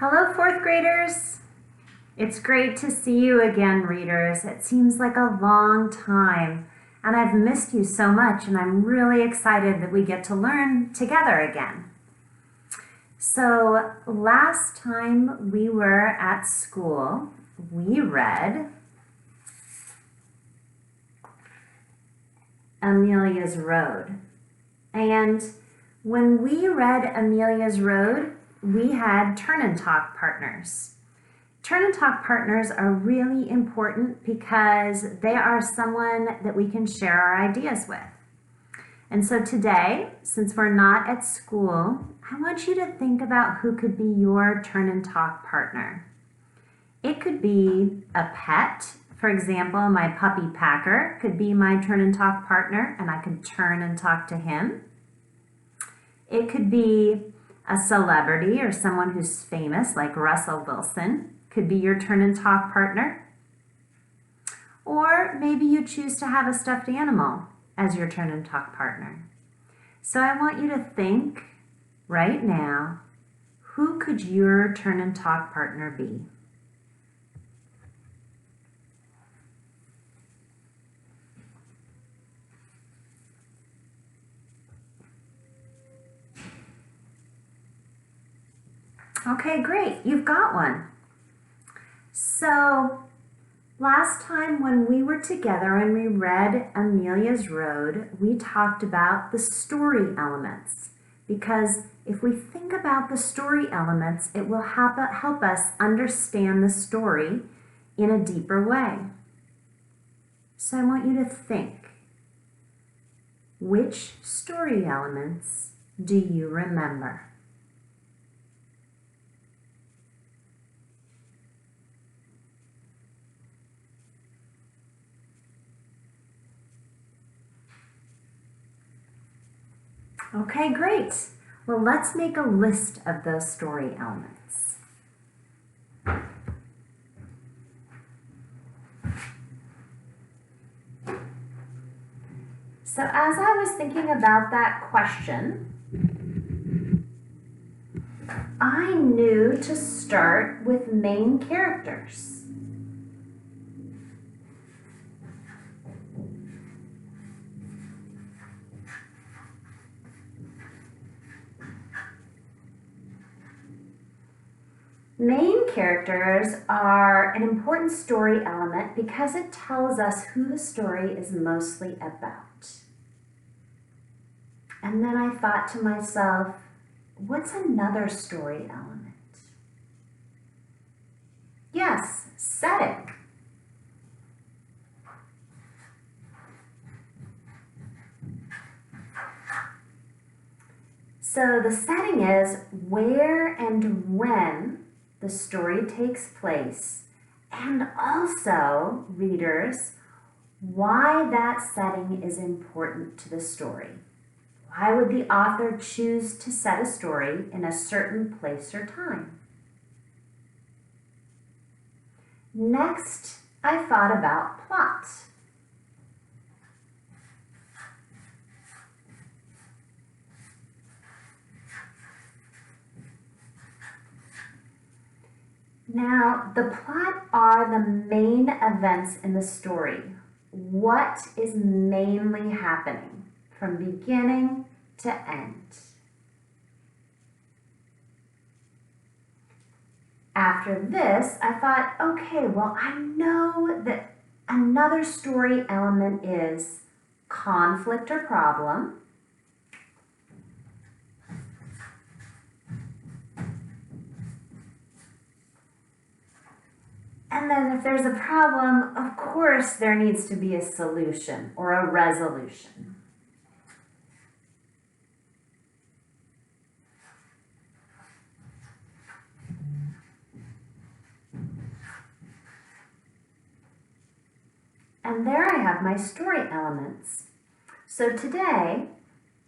Hello, fourth graders. It's great to see you again, readers. It seems like a long time, and I've missed you so much, and I'm really excited that we get to learn together again. So last time we were at school, we read Amelia's Road. And when we read Amelia's Road, we had turn and talk partners. Turn and talk partners are really important because they are someone that we can share our ideas with. And so today, since we're not at school, I want you to think about who could be your turn and talk partner. It could be a pet. For example, my puppy Packer could be my turn and talk partner, and I could turn and talk to him. It could be a celebrity or someone who's famous, like Russell Wilson, could be your turn and talk partner. Or maybe you choose to have a stuffed animal as your turn and talk partner. So I want you to think right now, who could your turn and talk partner be? Okay, great, you've got one. So last time when we were together and we read Amelia's Road, we talked about the story elements, because if we think about the story elements, it will help us understand the story in a deeper way. So I want you to think, which story elements do you remember? Okay, great. Well, let's make a list of those story elements. So as I was thinking about that question, I knew to start with main characters. Main characters are an important story element because it tells us who the story is mostly about. And then I thought to myself, what's another story element? Yes, setting. So the setting is where and when the story takes place, and also, readers, why that setting is important to the story. Why would the author choose to set a story in a certain place or time? Next, I thought about plot. Now, the plot are the main events in the story. What is mainly happening from beginning to end? After this, I thought, okay, well, I know that another story element is conflict or problem. And then if there's a problem, of course, there needs to be a solution or a resolution. And there I have my story elements. So today,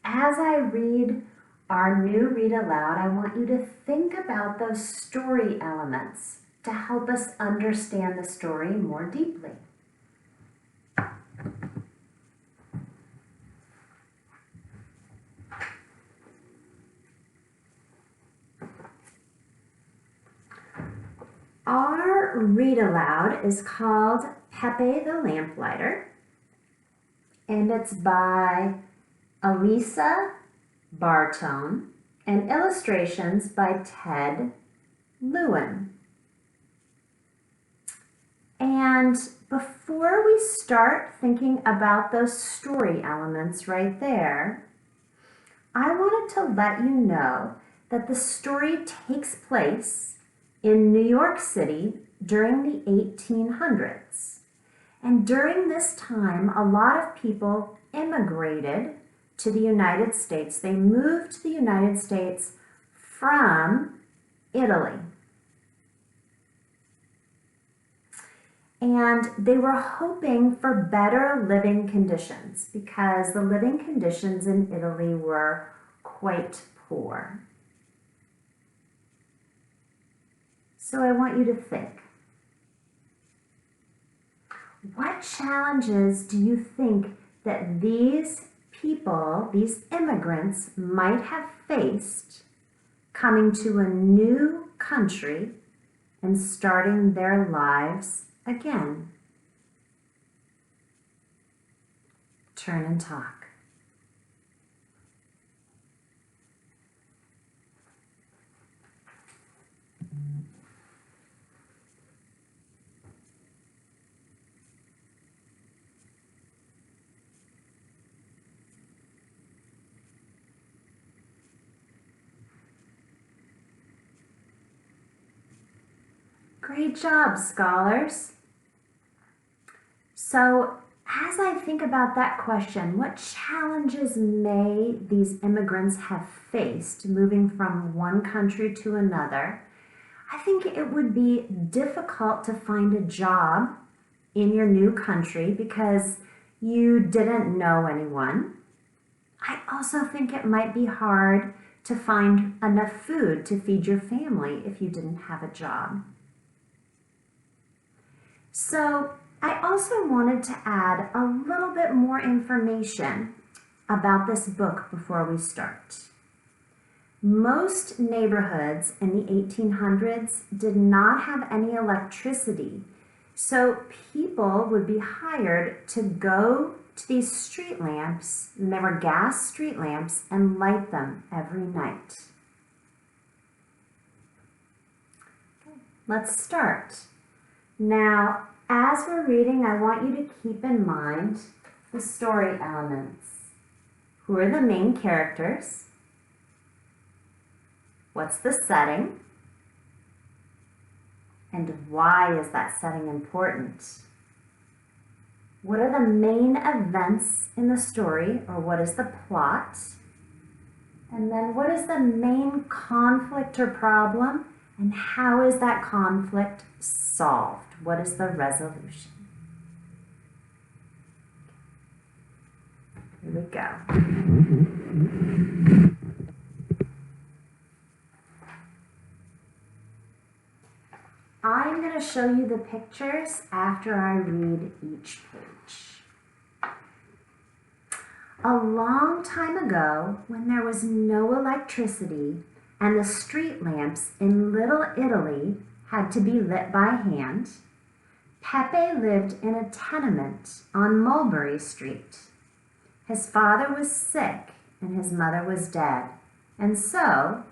as I read our new Read Aloud, I want you to think about those story elements to help us understand the story more deeply. Our read aloud is called Pepe the Lamplighter, and it's by Elisa Bartone and illustrations by Ted Lewin. And before we start thinking about those story elements right there, I wanted to let you know that the story takes place in New York City during the 1800s. And during this time, a lot of people immigrated to the United States. They moved to the United States from Italy. And they were hoping for better living conditions because the living conditions in Italy were quite poor. So I want you to think. What challenges do you think that these people, these immigrants, might have faced coming to a new country and starting their lives again? Turn and talk. Great job, scholars. So, as I think about that question, what challenges may these immigrants have faced moving from one country to another? I think it would be difficult to find a job in your new country because you didn't know anyone. I also think it might be hard to find enough food to feed your family if you didn't have a job. So I also wanted to add a little bit more information about this book before we start. Most neighborhoods in the 1800s did not have any electricity, so people would be hired to go to these street lamps, and they were gas street lamps, and light them every night. Let's start. Now, as we're reading, I want you to keep in mind the story elements. Who are the main characters? What's the setting? And why is that setting important? What are the main events in the story, or what is the plot? And then what is the main conflict or problem, and how is that conflict solved? What is the resolution? Here we go. I'm going to show you the pictures after I read each page. A long time ago, when there was no electricity and the street lamps in Little Italy had to be lit by hand, Pepe lived in a tenement on Mulberry Street. His father was sick and his mother was dead, and so,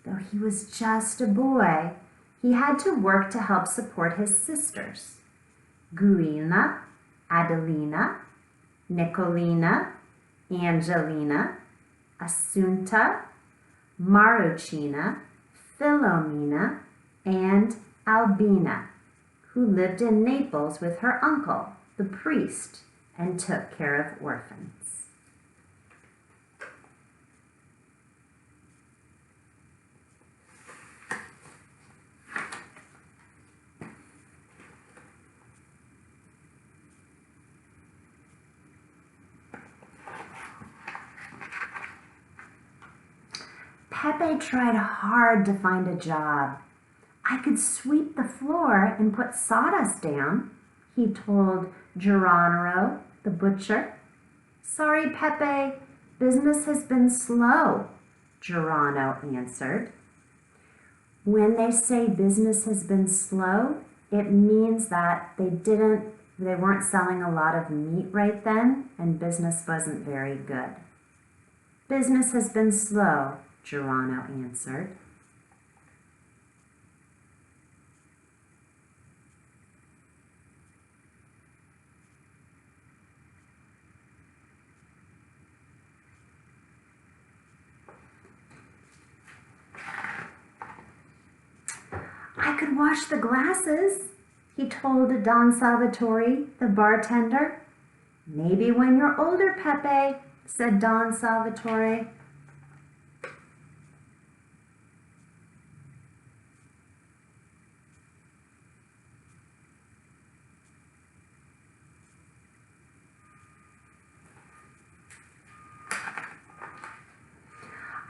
though he was just a boy, he had to work to help support his sisters, Guina, Adelina, Nicolina, Angelina, Assunta, Marucina, Philomena, and Albina, who lived in Naples with her uncle, the priest, and took care of orphans. Pepe tried hard to find a job. I could sweep the floor and put sawdust down, he told Geronimo, the butcher. Sorry, Pepe, business has been slow, Geronimo answered. When they say business has been slow, It means that they weren't selling a lot of meat right then, and business wasn't very good. Business has been slow, Geronimo answered. I could wash the glasses, he told Don Salvatore, the bartender. Maybe when you're older, Pepe, said Don Salvatore.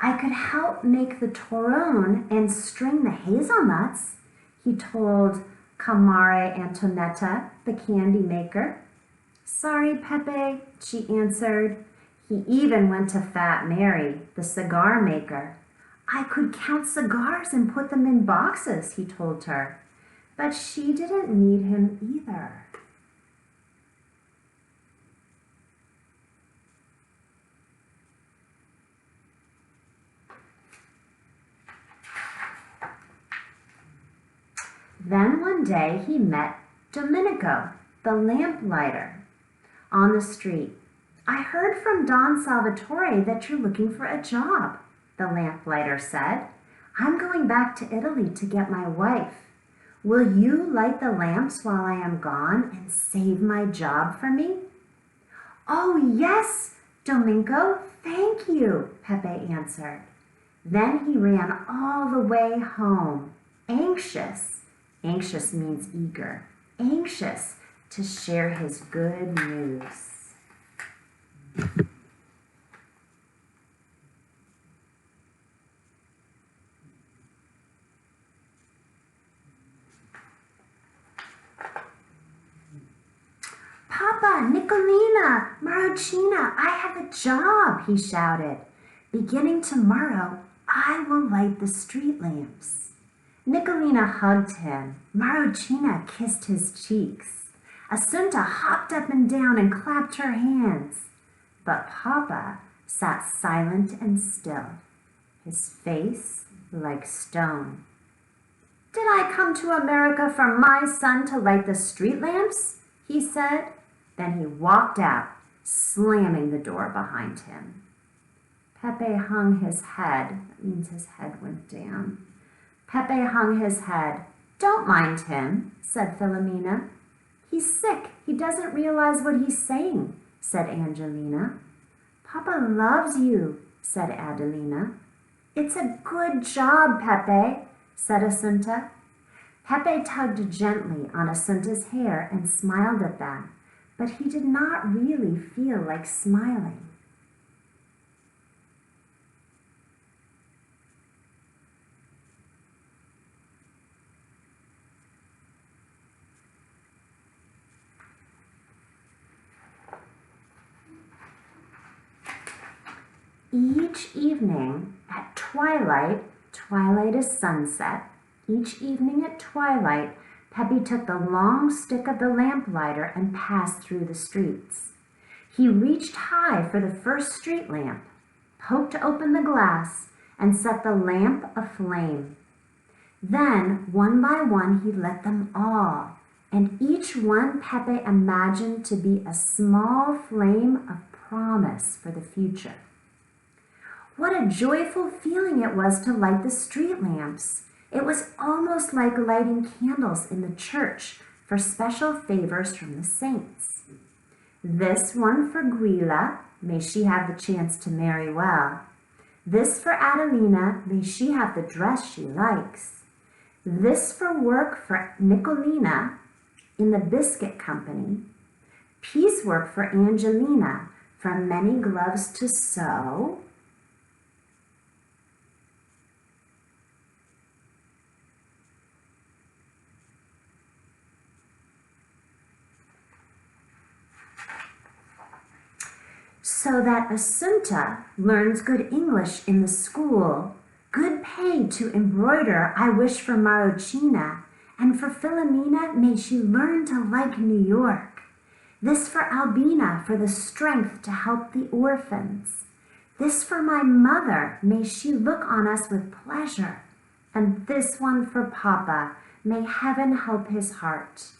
I could help make the torrone and string the hazelnuts, he told Camare Antonetta, the candy maker. Sorry, Pepe, she answered. He even went to Fat Mary, the cigar maker. I could count cigars and put them in boxes, he told her. But she didn't need him either. Then one day he met Domenico, the lamplighter, on the street. I heard from Don Salvatore that you're looking for a job, the lamplighter said. I'm going back to Italy to get my wife. Will you light the lamps while I am gone and save my job for me? Oh, yes, Domenico, thank you, Pepe answered. Then he ran all the way home, anxious. Anxious means eager. Anxious to share his good news. Papa, Nicolina, Marocchina, I have a job, he shouted. Beginning tomorrow, I will light the street lamps. Nicolina hugged him. Marocchina kissed his cheeks. Assunta hopped up and down and clapped her hands. But Papa sat silent and still, his face like stone. Did I come to America for my son to light the street lamps? He said. Then he walked out, slamming the door behind him. Pepe hung his head. That means his head went down. Pepe hung his head. Don't mind him, said Philomena. He's sick. He doesn't realize what he's saying, said Angelina. Papa loves you, said Adelina. It's a good job, Pepe, said Assunta. Pepe tugged gently on Assunta's hair and smiled at them, but he did not really feel like smiling. Each evening at twilight, twilight is sunset, each evening at twilight, Pepe took the long stick of the lamplighter and passed through the streets. He reached high for the first street lamp, poked open the glass, and set the lamp aflame. Then, one by one, he lit them all, and each one Pepe imagined to be a small flame of promise for the future. What a joyful feeling it was to light the street lamps. It was almost like lighting candles in the church for special favors from the saints. This one for Guila, may she have the chance to marry well. This for Adelina, may she have the dress she likes. This for work for Nicolina in the biscuit company. Piecework for Angelina, from many gloves to sew. So that Assunta learns good English in the school, good pay to embroider I wish for Marocchina, And for Philomena, may she learn to like New York. This for Albina, for the strength to help the orphans. This for my mother, may she look on us with pleasure. And this one for Papa, may heaven help his heart.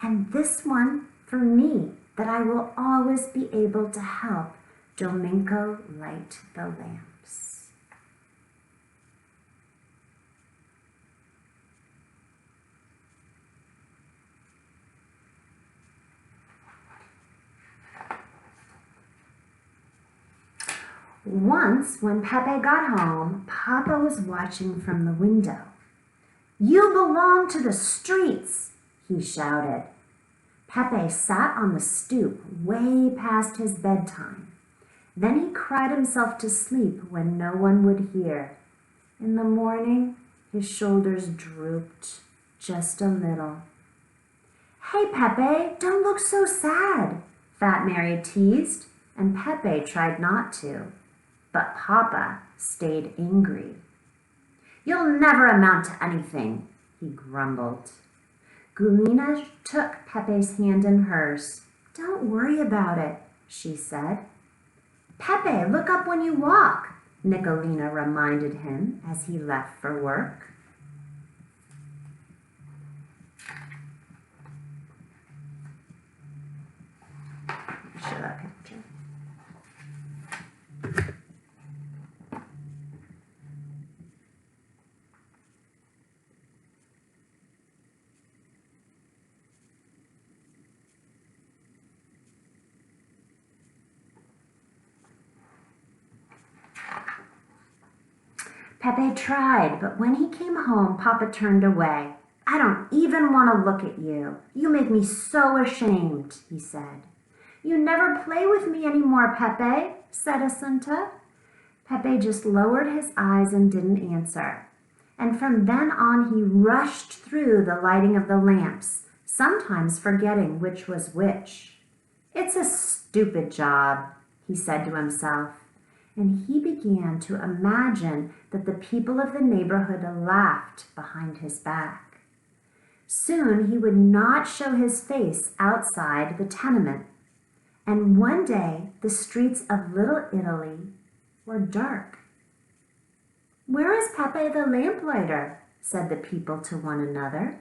And this one for me, that I will always be able to help Domingo light the lamps. Once, when Pepe got home, Papa was watching from the window. "You belong to the streets," he shouted. Pepe sat on the stoop way past his bedtime. Then he cried himself to sleep when no one would hear. In the morning, his shoulders drooped just a little. "Hey, Pepe, don't look so sad," Fat Mary teased, and Pepe tried not to. But Papa stayed angry. "You'll never amount to anything," he grumbled. Gulina took Pepe's hand in hers. "Don't worry about it," she said. "Pepe, look up when you walk," Nicolina reminded him as he left for work. Show that picture. Pepe tried, but when he came home, Papa turned away. "I don't even want to look at you. You make me so ashamed," he said. "You never play with me anymore, Pepe," said Asunta. Pepe just lowered his eyes and didn't answer. And from then on, he rushed through the lighting of the lamps, sometimes forgetting which was which. "It's a stupid job," he said to himself. And he began to imagine that the people of the neighborhood laughed behind his back. Soon he would not show his face outside the tenement. And one day the streets of Little Italy were dark. "Where is Pepe the lamplighter?" said the people to one another.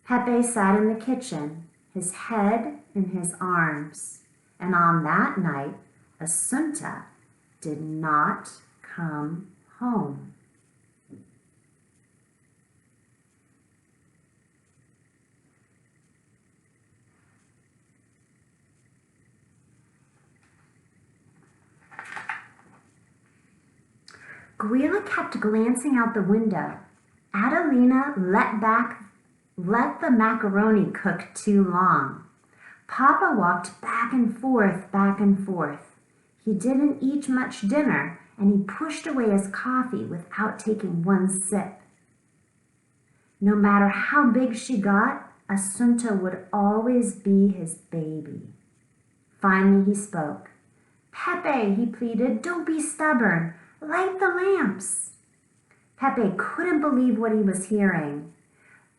Pepe sat in the kitchen, his head in his arms. And on that night, Asunta did not come home. Guila kept glancing out the window. Adelina let the macaroni cook too long. Papa walked back and forth, back and forth. He didn't eat much dinner, and he pushed away his coffee without taking one sip. No matter how big she got, Asunta would always be his baby. Finally he spoke. "Pepe," he pleaded, "don't be stubborn. Light the lamps." Pepe couldn't believe what he was hearing.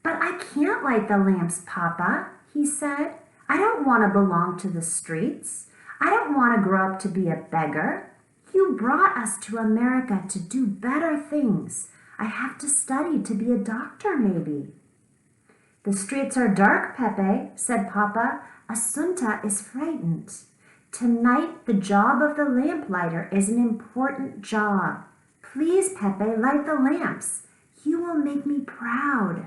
"But I can't light the lamps, Papa," he said. "I don't want to belong to the streets. I don't want to grow up to be a beggar. You brought us to America to do better things. I have to study to be a doctor, maybe." "The streets are dark, Pepe," said Papa. "Asunta is frightened. Tonight, the job of the lamplighter is an important job. Please, Pepe, light the lamps. You will make me proud."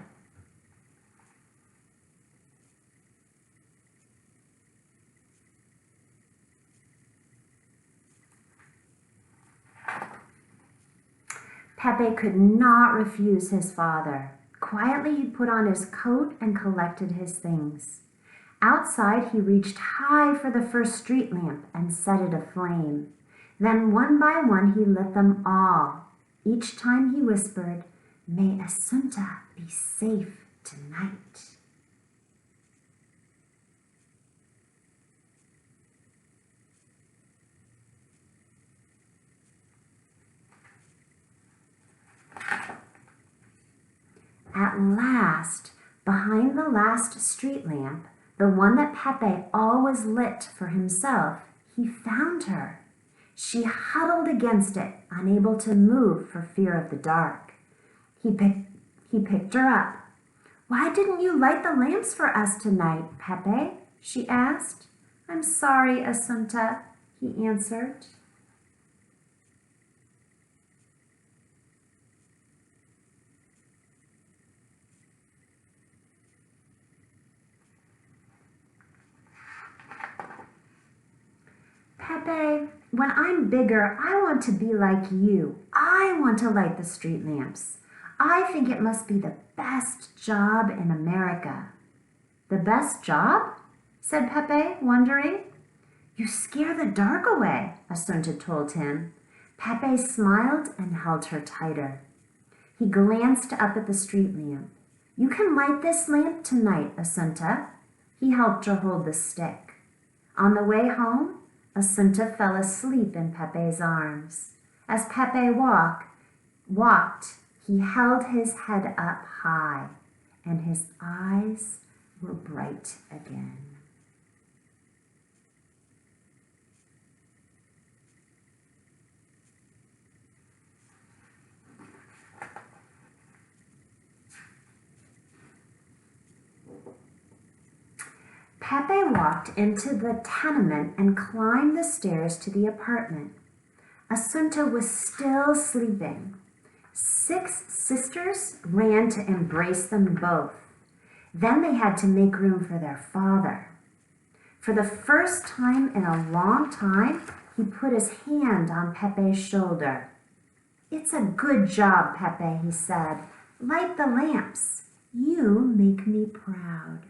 Pepe could not refuse his father. Quietly, he put on his coat and collected his things. Outside, he reached high for the first street lamp and set it aflame. Then, one by one, he lit them all. Each time he whispered, "May Asunta be safe tonight." at last, behind the last street lamp, the one that Pepe always lit for himself, he found her. She huddled against it, unable to move for fear of the dark. He picked her up. "Why didn't you light the lamps for us tonight, Pepe?" she asked. "I'm sorry, Asunta," he answered. "Pepe, when I'm bigger, I want to be like you. I want to light the street lamps. I think it must be the best job in America." "The best job?" said Pepe, wondering. "You scare the dark away," Asunta told him. Pepe smiled and held her tighter. He glanced up at the street lamp. "You can light this lamp tonight, Asunta." He helped her hold the stick. On the way home, Asunta fell asleep in Pepe's arms. As Pepe walked, he held his head up high, and his eyes were bright again. Pepe walked into the tenement and climbed the stairs to the apartment. Asunta was still sleeping. 6 sisters ran to embrace them both. Then they had to make room for their father. For the first time in a long time, he put his hand on Pepe's shoulder. "It's a good job, Pepe," he said. "Light the lamps. You make me proud."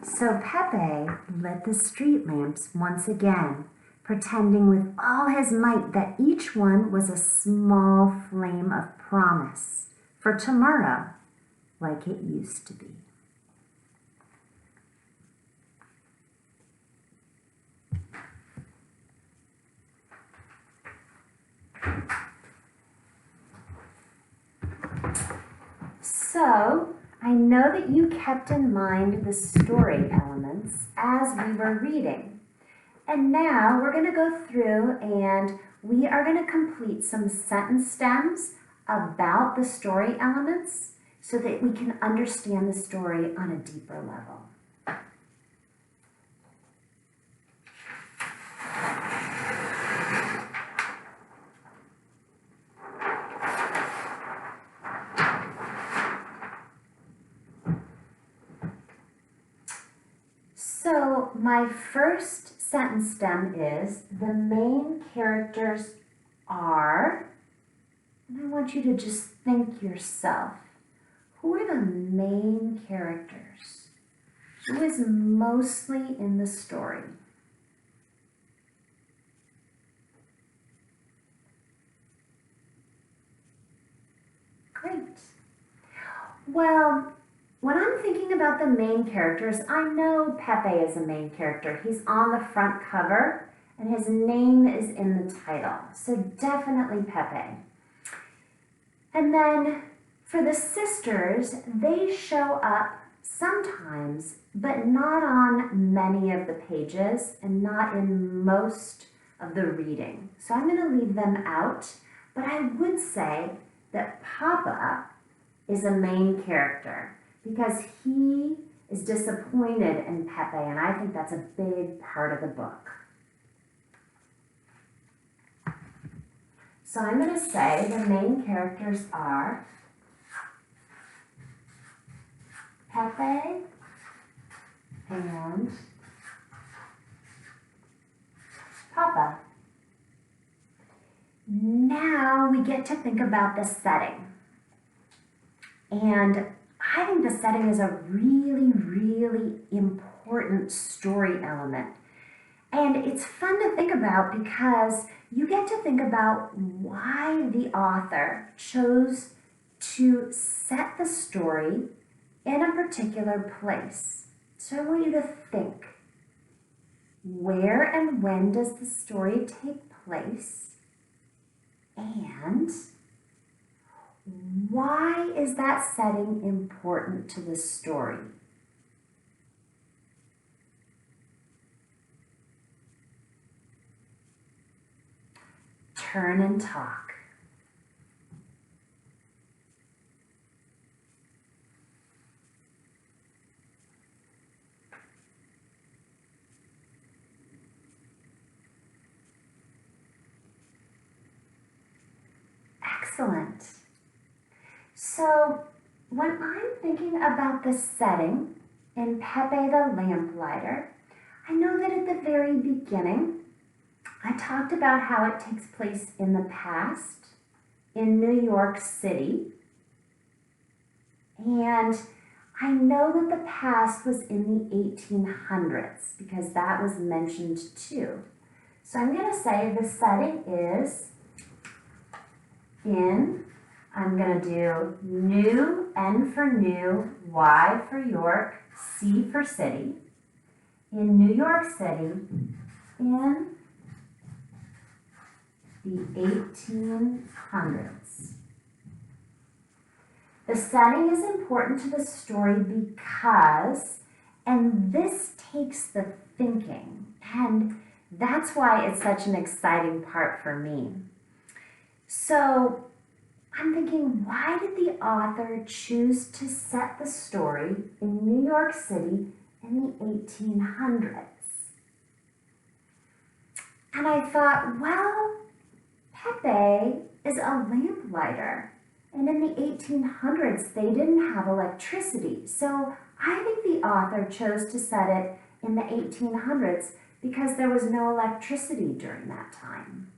So Pepe lit the street lamps once again, pretending with all his might that each one was a small flame of promise for tomorrow, like it used to be. So, I know that you kept in mind the story elements as we were reading. And now we're going to go through and we are going to complete some sentence stems about the story elements so that we can understand the story on a deeper level. So my first sentence stem is, the main characters are, and I want you to just think yourself, who are the main characters? Who is mostly in the story? Great. Well, when I'm thinking about the main characters, I know Pepe is a main character. He's on the front cover and his name is in the title. So definitely Pepe. And then for the sisters, they show up sometimes, but not on many of the pages and not in most of the reading. So I'm going to leave them out, but I would say that Papa is a main character, because he is disappointed in Pepe, and I think that's a big part of the book. So I'm going to say the main characters are Pepe and Papa. Now we get to think about the setting. And I think the setting is a really, really important story element. And it's fun to think about because you get to think about why the author chose to set the story in a particular place. So I want you to think, where and when does the story take place? And why is that setting important to the story? Turn and talk. Excellent. So when I'm thinking about the setting in Pepe the Lamplighter, I know that at the very beginning, I talked about how it takes place in the past in New York City. And I know that the past was in the 1800s because that was mentioned too. So I'm going to say the setting is I'm going to do new, N for new, Y for York, C for city. In New York City in the 1800s. The setting is important to the story because, and this takes the thinking, and that's why it's such an exciting part for me. So I'm thinking, why did the author choose to set the story in New York City in the 1800s? And I thought, well, Pepe is a lamplighter. And in the 1800s, they didn't have electricity. So I think the author chose to set it in the 1800s because there was no electricity during that time.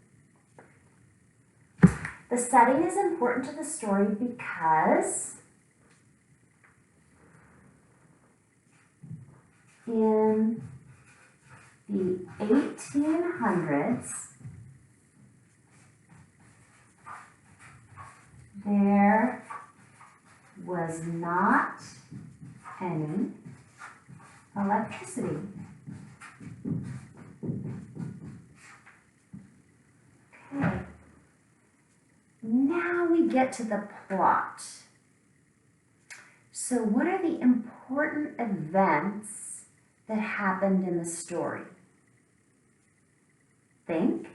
The setting is important to the story because in the 1800s, there was not any electricity. Okay. Now we get to the plot. So what are the important events that happened in the story? Think.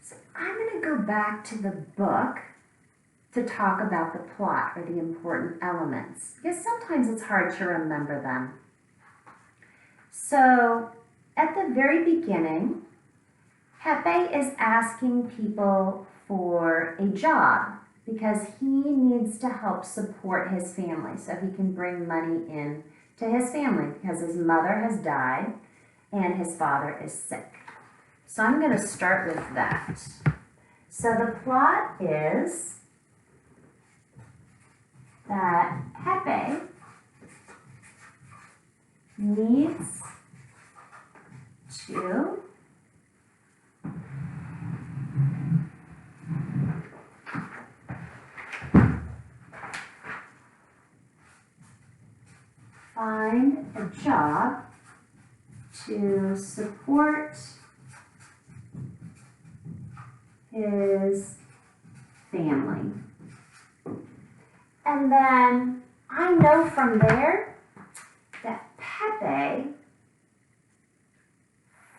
So I'm going to go back to the book to talk about the plot or the important elements, because sometimes it's hard to remember them. So at the very beginning, Pepe is asking people for a job because he needs to help support his family so he can bring money in to his family because his mother has died and his father is sick. So I'm going to start with that. So the plot is that Pepe needs to find a job to support his family. And then I know from there that Pepe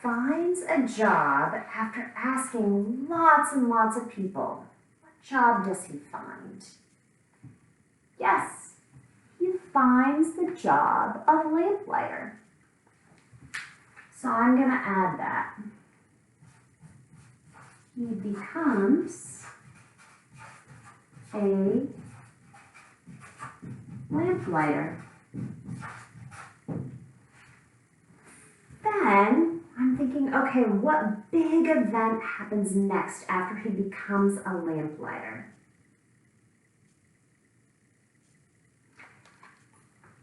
finds a job after asking lots and lots of people. What job does he find? Yes, he finds the job of lamplighter. So I'm going to add that. He becomes a lamplighter. Then I'm thinking, okay, what big event happens next after he becomes a lamplighter?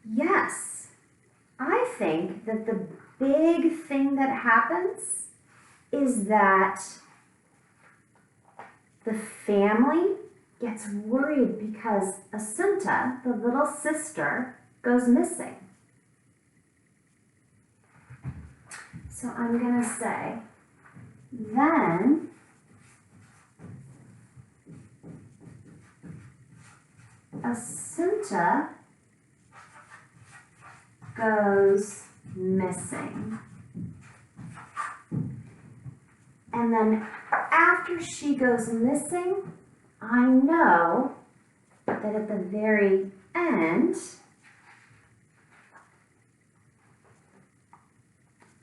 Yes, I think that the big thing that happens is that the family gets worried because Asunta, the little sister, goes missing. So I'm going to say, then Asunta goes missing. And then after she goes missing, I know that at the very end,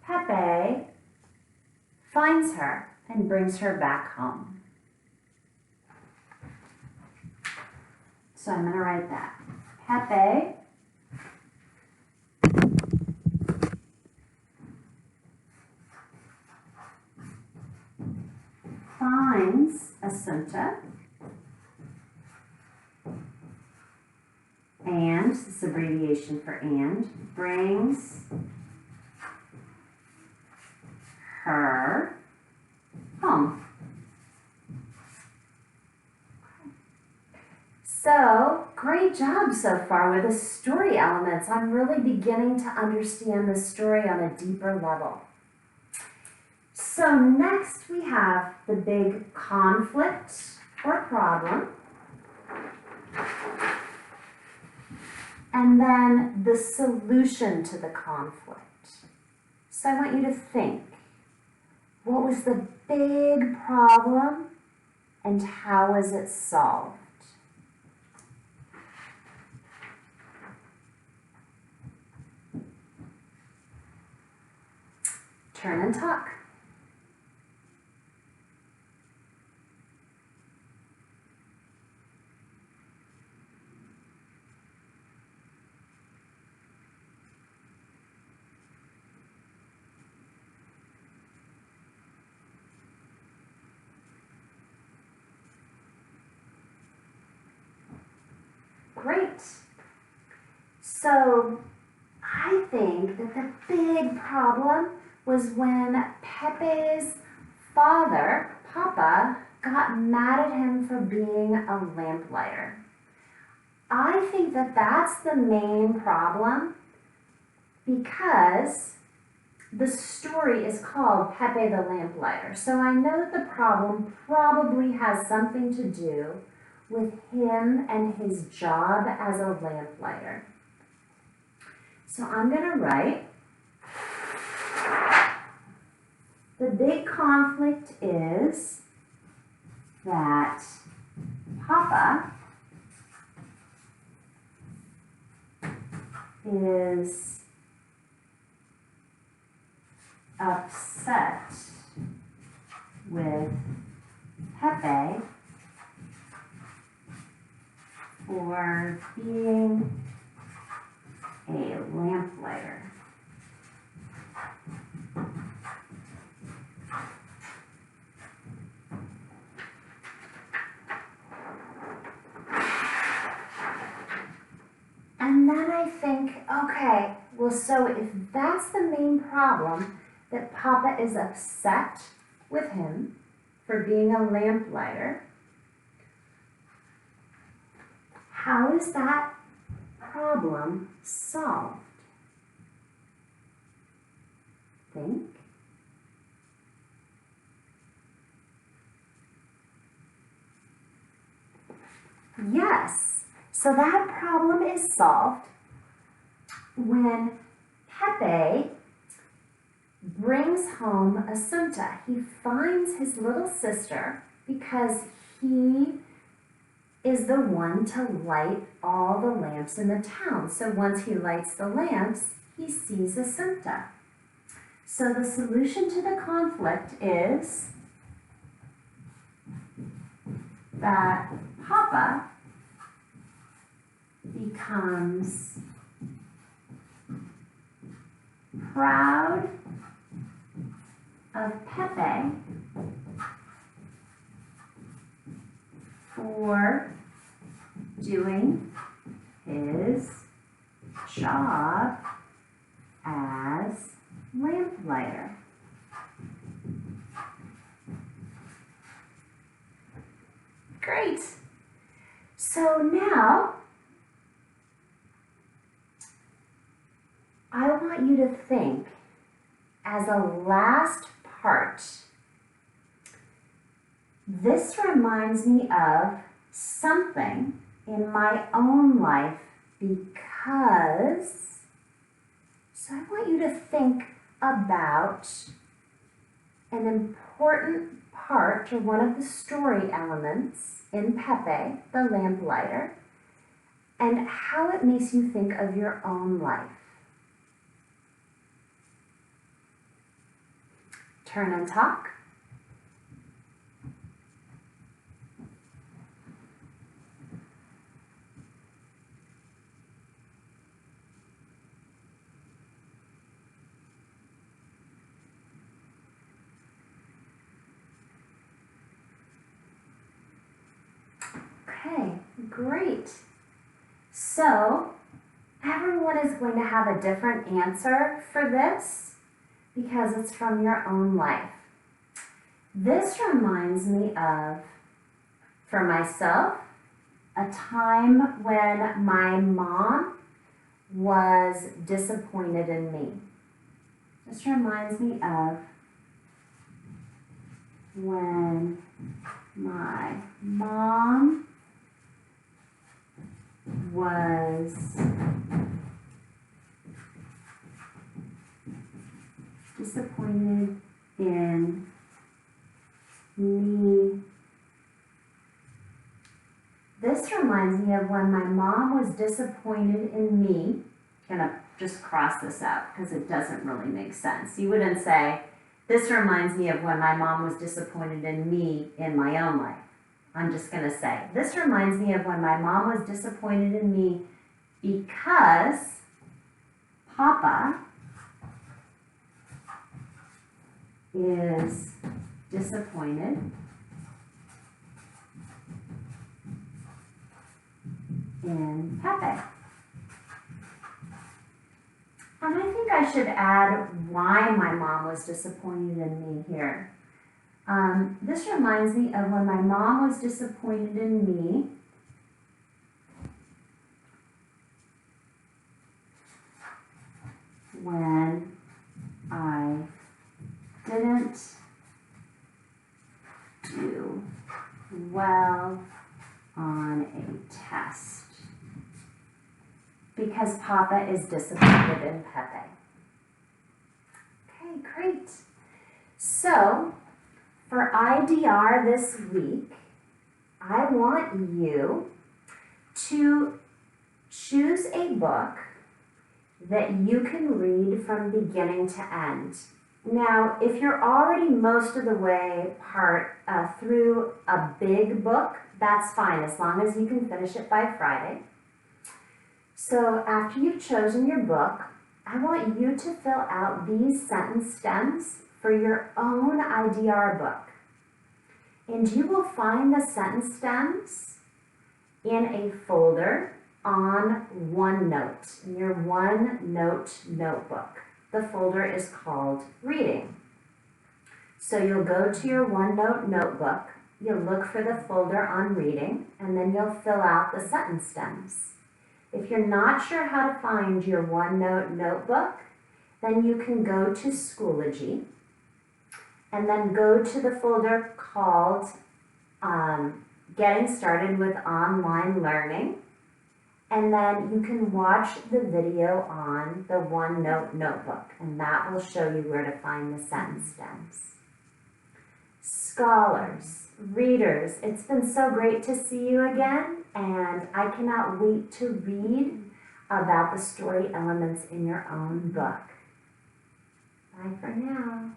Pepe finds her and brings her back home. So I'm going to write that. Pepe finds Asunta, and, this is abbreviation for and, brings her home. So, great job so far with the story elements. I'm really beginning to understand the story on a deeper level. So next we have the big conflict or problem. And then the solution to the conflict. So I want you to think, what was the big problem and how was it solved? Turn and talk. Great. So I think that the big problem was when Pepe's father, Papa, got mad at him for being a lamplighter. I think that that's the main problem because the story is called Pepe the Lamplighter. So I know that the problem probably has something to do with him and his job as a lamplighter. So I'm going to write, the big conflict is that Papa is upset with Pepe for being a lamplighter. And then I think, okay, well, so if that's the main problem, that Papa is upset with him for being a lamplighter, how is that problem solved? Think. Yes, so that problem is solved when Pepe brings home Asunta. He finds his little sister because he is the one to light all the lamps in the town. So once he lights the lamps, he sees Asunta. So the solution to the conflict is that Papa becomes proud of Pepe for doing his job as lamplighter. Great. So now I want you to think as a last part. This reminds me of something in my own life because, so I want you to think about an important part or one of the story elements in Pepe, the lamplighter, and how it makes you think of your own life. Turn and talk. Okay, great. So everyone is going to have a different answer for this because it's from your own life. This reminds me of, for myself, a time when my mom was disappointed in me. This reminds me of when my mom was disappointed in me. This reminds me of when my mom was disappointed in me. I'm gonna just cross this out because it doesn't really make sense. You wouldn't say, this reminds me of when my mom was disappointed in me in my own life. I'm just going to say, this reminds me of when my mom was disappointed in me because Papa is disappointed in Pepe. And I think I should add why my mom was disappointed in me here. This reminds me of when my mom was disappointed in me when I didn't do well on a test because Papa is disappointed in Pepe. Okay, great. So, for IDR this week, I want you to choose a book that you can read from beginning to end. Now, if you're already most of the way through a big book, that's fine, as long as you can finish it by Friday. So after you've chosen your book, I want you to fill out these sentence stems for your own IDR book. And you will find the sentence stems in a folder on OneNote, in your OneNote notebook. The folder is called Reading. So you'll go to your OneNote notebook, you'll look for the folder on Reading, and then you'll fill out the sentence stems. If you're not sure how to find your OneNote notebook, then you can go to Schoology, and then go to the folder called Getting Started with Online Learning, and then you can watch the video on the OneNote notebook, and that will show you where to find the sentence stems. Scholars, readers, it's been so great to see you again, and I cannot wait to read about the story elements in your own book. Bye for now.